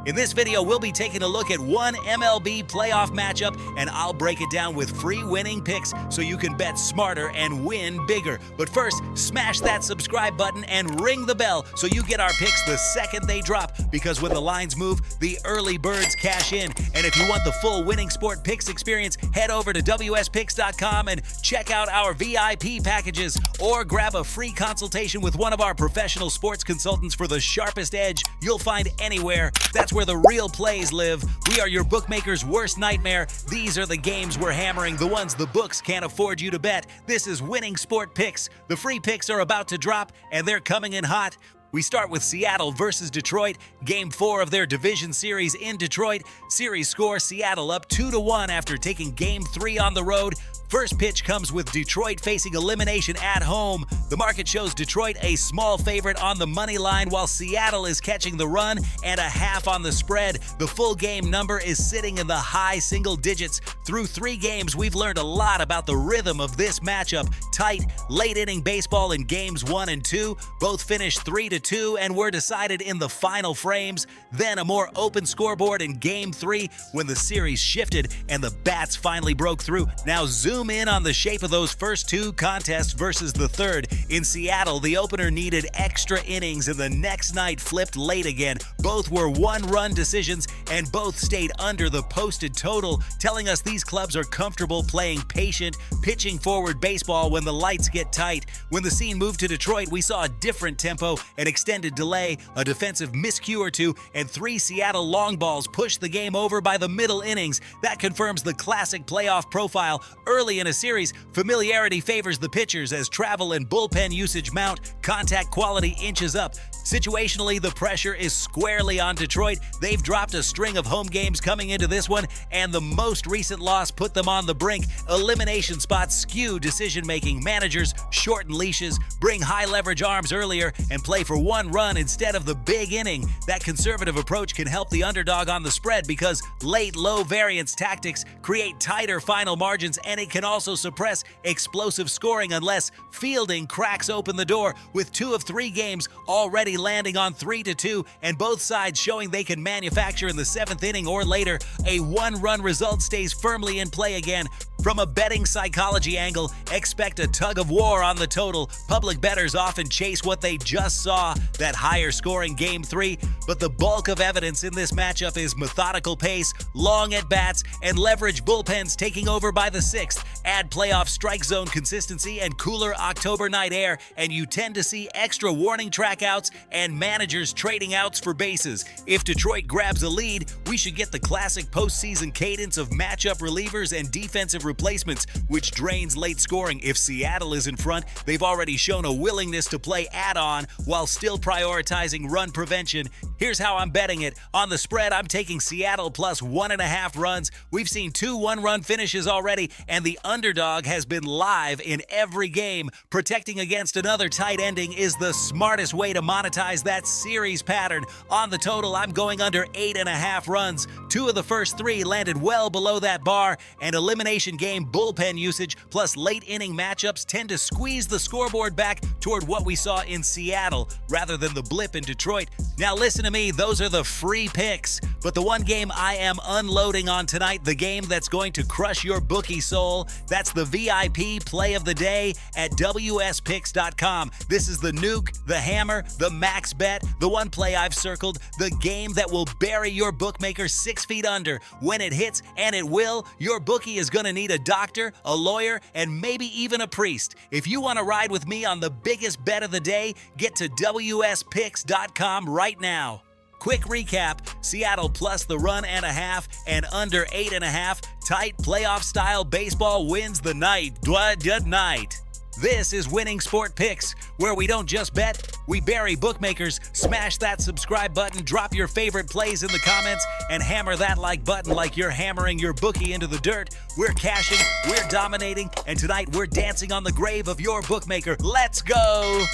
In this video, we'll be taking a look at one MLB playoff matchup, and I'll break it down with free winning picks so you can bet smarter and win bigger. But first, smash that subscribe button and ring the bell so you get our picks the second they drop, because when the lines move, the early birds cash in. And if you want the full Winning Sport Picks experience, head over to wspicks.com and check out our VIP packages, or grab a free consultation with one of our professional sports consultants for the sharpest edge you'll find anywhere. That's where the real plays live. We are your bookmaker's worst nightmare. These are the games we're hammering, the ones the books can't afford you to bet. This is Winning Sport Picks. The free picks are about to drop, and they're coming in hot. We start with Seattle versus Detroit, Game 4 of their division series in Detroit. Series score, Seattle up 2-1 after taking Game 3 on the road. First pitch comes with Detroit facing elimination at home. The market shows Detroit a small favorite on the money line, while Seattle is catching the run and a half on the spread. The full game number is sitting in the high single digits. Through 3 games, we've learned a lot about the rhythm of this matchup. Tight, late-inning baseball in Games 1 and 2. Both finished 3-2 and were decided in the final frames. Then a more open scoreboard in Game 3 when the series shifted and the bats finally broke through. Now zoom in on the shape of those first 2 contests versus the third. In Seattle, the opener needed extra innings, and the next night flipped late again. Both were one-run decisions, and both stayed under the posted total, telling us these clubs are comfortable playing patient, pitching forward baseball when the lights get tight. When the scene moved to Detroit, we saw a different tempo, an extended delay, a defensive miscue or two, and 3 Seattle long balls pushed the game over by the middle innings. That confirms the classic playoff profile. Early in a series, familiarity favors the pitchers as travel and bullpen usage mount. Contact quality inches up. Situationally, the pressure is squarely on Detroit. They've dropped a string of home games coming into this one, and the most recent loss put them on the brink. Elimination spots skew decision-making. Managers shorten leashes, bring high-leverage arms earlier, and play for one run instead of the big inning. That conservative approach can help the underdog on the spread because late, low-variance tactics create tighter final margins, and it can also suppress explosive scoring unless fielding cracks open the door. With 2 of 3 games already landing on 3-2, and both sides showing they can manufacture in the 7th inning or later, a one-run result stays firmly in play again. From a betting psychology angle, expect a tug of war on the total. Public bettors often chase what they just saw, that higher scoring Game 3, but the bulk of evidence in this matchup is methodical pace, long at-bats, and leverage bullpens taking over by the 6th. Add playoff strike zone consistency and cooler October night air, and you tend to see extra warning track outs and managers trading outs for bases. If Detroit grabs a lead, we should get the classic postseason cadence of matchup relievers and defensive replacements, which drains late scoring. If Seattle is in front, they've already shown a willingness to play add-on while still prioritizing run prevention. Here's how I'm betting it. On the spread, I'm taking Seattle plus 1.5 runs. We've seen 2 one-run finishes already, and the underdog has been live in every game. Protecting against another tight ending is the smartest way to monetize that series pattern. On the total, I'm going under 8.5 runs. 2 of the first 3 landed well below that bar, and elimination game bullpen usage plus late inning matchups tend to squeeze the scoreboard back toward what we saw in Seattle rather than the blip in Detroit. Now listen to me, those are the free picks. But the one game I am unloading on tonight, the game that's going to crush your bookie soul, that's the VIP play of the day at wspicks.com. This is the nuke, the hammer, the max bet, the one play I've circled, the game that will bury your bookmaker 6 feet under. When it hits, and it will, your bookie is going to need a doctor, a lawyer, and maybe even a priest. If you want to ride with me on the biggest bet of the day, get to wspicks.com right now. Quick recap, Seattle plus the run and a half and under 8.5. Tight playoff-style baseball wins the night. Night. This is Winning Sport Picks, where we don't just bet, we bury bookmakers. Smash that subscribe button, drop your favorite plays in the comments, and hammer that like button like you're hammering your bookie into the dirt. We're cashing, we're dominating, and tonight we're dancing on the grave of your bookmaker. Let's go!